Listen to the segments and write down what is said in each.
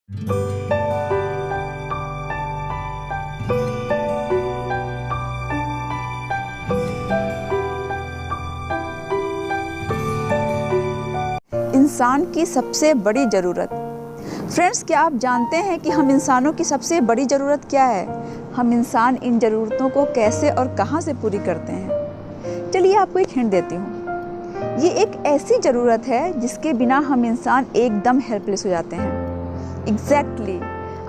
इंसान की सबसे बड़ी ज़रूरत। फ्रेंड्स, क्या आप जानते हैं कि हम इंसानों की सबसे बड़ी ज़रूरत क्या है? हम इंसान इन ज़रूरतों को कैसे और कहां से पूरी करते हैं? चलिए आपको एक हिंट देती हूँ। ये एक ऐसी ज़रूरत है जिसके बिना हम इंसान एकदम हेल्पलेस हो जाते हैं। एग्जैक्टली,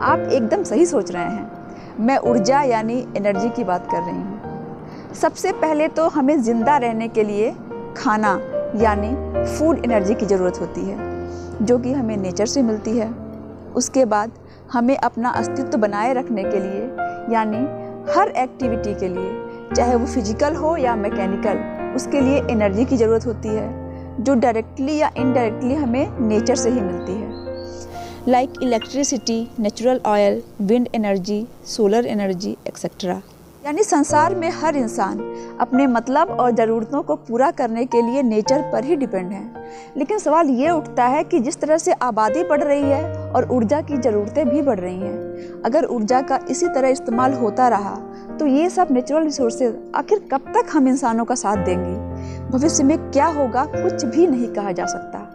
आप एकदम सही सोच रहे हैं। मैं ऊर्जा यानी एनर्जी की बात कर रही हूँ। सबसे पहले तो हमें ज़िंदा रहने के लिए खाना यानी फूड एनर्जी की ज़रूरत होती है, जो कि हमें नेचर से मिलती है। उसके बाद हमें अपना अस्तित्व बनाए रखने के लिए यानी हर एक्टिविटी के लिए, चाहे वो फिजिकल हो या मैकेनिकल, उसके लिए एनर्जी की ज़रूरत होती है, जो डायरेक्टली या इनडायरेक्टली हमें नेचर से ही मिलती है। Like electricity, natural oil, wind energy, solar energy etcetera. यानी संसार में हर इंसान अपने मतलब और ज़रूरतों को पूरा करने के लिए नेचर पर ही डिपेंड है। लेकिन सवाल ये उठता है कि जिस तरह से आबादी बढ़ रही है और ऊर्जा की ज़रूरतें भी बढ़ रही हैं, अगर ऊर्जा का इसी तरह इस्तेमाल होता रहा तो ये सब नेचुरल रिसोर्सेज आखिर कब तक हम इंसानों का साथ देंगी? भविष्य में क्या होगा, कुछ भी नहीं कहा जा सकता।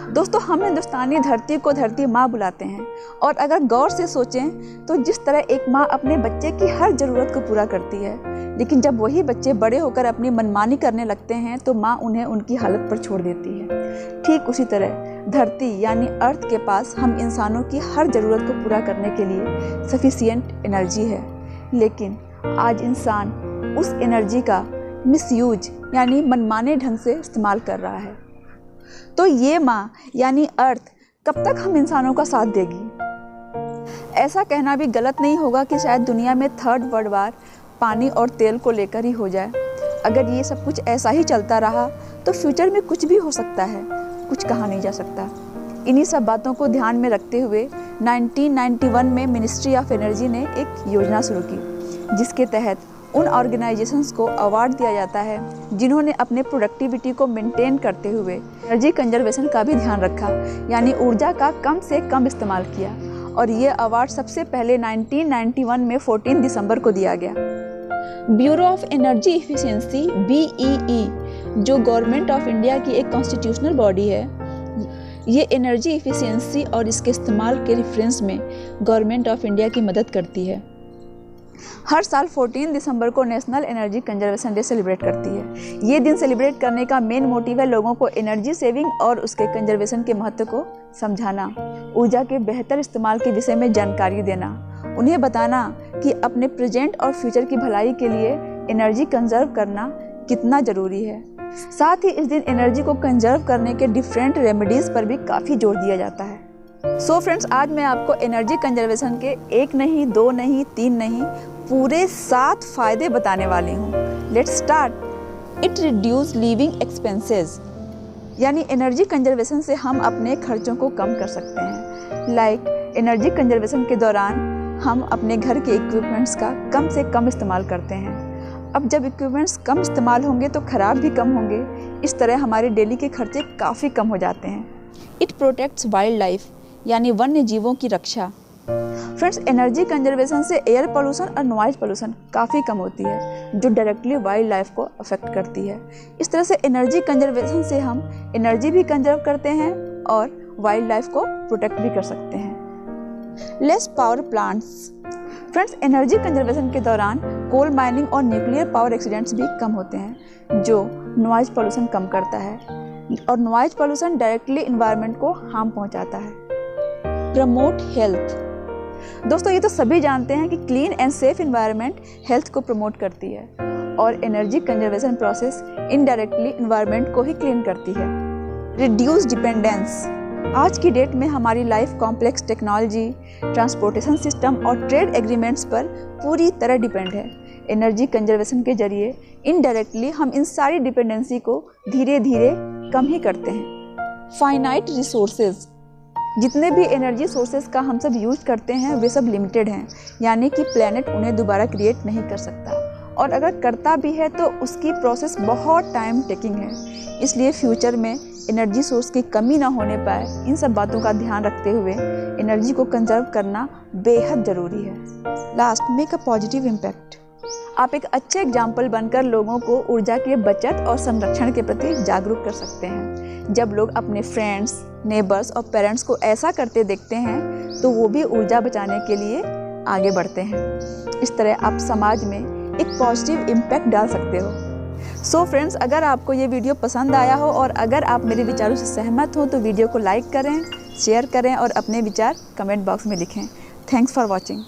दोस्तों, हम हिंदुस्तानी धरती को धरती माँ बुलाते हैं, और अगर गौर से सोचें तो जिस तरह एक माँ अपने बच्चे की हर ज़रूरत को पूरा करती है, लेकिन जब वही बच्चे बड़े होकर अपनी मनमानी करने लगते हैं तो माँ उन्हें उनकी हालत पर छोड़ देती है। ठीक उसी तरह धरती यानी अर्थ के पास हम इंसानों की हर ज़रूरत को पूरा करने के लिए सफिशिएंट एनर्जी है, लेकिन आज इंसान उस एनर्जी का मिसयूज यानी मनमाने ढंग से इस्तेमाल कर रहा है। तो ये माँ यानी अर्थ कब तक हम इंसानों का साथ देगी? ऐसा कहना भी गलत नहीं होगा कि शायद दुनिया में थर्ड वर्ल्ड वार पानी और तेल को लेकर ही हो जाए। अगर ये सब कुछ ऐसा ही चलता रहा तो फ्यूचर में कुछ भी हो सकता है, कुछ कहा नहीं जा सकता। इन्हीं सब बातों को ध्यान में रखते हुए 1991 में मिनिस्ट्री ऑफ एनर्जी ने एक योजना शुरू की, जिसके तहत उन ऑर्गेनाइजेशंस को अवार्ड दिया जाता है जिन्होंने अपने प्रोडक्टिविटी को मेंटेन करते हुए एनर्जी कंजर्वेशन का भी ध्यान रखा, यानी ऊर्जा का कम से कम इस्तेमाल किया। और ये अवार्ड सबसे पहले 1991 में 14 दिसंबर को दिया गया। Bureau of energy efficiency BEE, जो गवर्नमेंट ऑफ इंडिया की एक कॉन्स्टिट्यूशनल बॉडी है, ये एनर्जी इफिशिएंसी और इसके इस्तेमाल के रेफरेंस में गवर्नमेंट ऑफ इंडिया की मदद करती है। हर साल 14 दिसंबर को national energy conservation day celebrate करती है। ये दिन सेलिब्रेट करने का मेन मोटिव है लोगों को एनर्जी सेविंग और उसके कंजर्वेशन के महत्व को समझाना, ऊर्जा के बेहतर इस्तेमाल के विषय में जानकारी देना, उन्हें बताना कि अपने प्रेजेंट और फ्यूचर की भलाई के लिए एनर्जी कंजर्व करना कितना ज़रूरी है। साथ ही इस दिन एनर्जी को कंजर्व करने के डिफरेंट रेमेडीज़ पर भी काफ़ी जोर दिया जाता है। सो फ्रेंड्स, आज मैं आपको एनर्जी कंजर्वेशन के 1 नहीं, 2 नहीं, 3 नहीं, पूरे 7 फायदे बताने वाली हूँ। Let's start. It reduce living expenses, यानी एनर्जी कंजर्वेशन से हम अपने खर्चों को कम कर सकते हैं। लाइक एनर्जी कंजर्वेशन के दौरान हम अपने घर के इक्विपमेंट्स का कम से कम इस्तेमाल करते हैं। अब जब इक्विपमेंट्स कम इस्तेमाल होंगे तो ख़राब भी कम होंगे। इस तरह हमारे डेली के खर्चे काफ़ी कम हो जाते हैं। इट प्रोटेक्ट्स वाइल्ड लाइफ, यानी वन्य जीवों की रक्षा। फ्रेंड्स, एनर्जी कंजर्वेशन से एयर पोल्यूशन और नॉइज पोल्यूशन काफ़ी कम होती है, जो डायरेक्टली वाइल्ड लाइफ को अफेक्ट करती है। इस तरह से एनर्जी कंजर्वेशन से हम एनर्जी भी कंजर्व करते हैं और वाइल्ड लाइफ को प्रोटेक्ट भी कर सकते हैं। Less power plants. Friends, energy conservation के दौरान कोल माइनिंग और न्यूक्लियर पावर एक्सीडेंट्स भी कम होते हैं, जो नॉइज पोल्यूशन कम करता है, और नॉइज पोल्यूशन डायरेक्टली एनवायरनमेंट को हार्म पहुंचाता है। Promote health. दोस्तों, ये तो सभी जानते हैं कि clean and safe environment health को प्रमोट करती है, और energy conservation process indirectly environment को ही क्लीन करती है। Reduce dependence. आज की डेट में हमारी life complex technology, transportation system और ट्रेड एग्रीमेंट्स पर पूरी तरह डिपेंड है। एनर्जी कंजर्वेशन के जरिए इनडायरेक्टली हम इन सारी डिपेंडेंसी को धीरे धीरे कम ही करते हैं। Finite resources. जितने भी एनर्जी सोर्सेज का हम सब यूज करते हैं वे सब लिमिटेड हैं, यानी कि प्लेनेट उन्हें दोबारा क्रिएट नहीं कर सकता, और अगर करता भी है तो उसकी प्रोसेस बहुत टाइम टेकिंग है। इसलिए फ्यूचर में एनर्जी सोर्स की कमी ना होने पाए, इन सब बातों का ध्यान रखते हुए एनर्जी को कंजर्व करना बेहद ज़रूरी है। Last, make a positive impact. आप एक अच्छे एग्जाम्पल बनकर लोगों को ऊर्जा के बचत और संरक्षण के प्रति जागरूक कर सकते हैं। जब लोग अपने फ्रेंड्स, नेबर्स और पेरेंट्स को ऐसा करते देखते हैं तो वो भी ऊर्जा बचाने के लिए आगे बढ़ते हैं। इस तरह आप समाज में एक पॉजिटिव इम्पैक्ट डाल सकते हो। सो फ्रेंड्स, अगर आपको ये वीडियो पसंद आया हो और अगर आप मेरे विचारों से सहमत हो तो वीडियो को लाइक करें, शेयर करें और अपने विचार कमेंट बॉक्स में लिखें। Thanks for watching.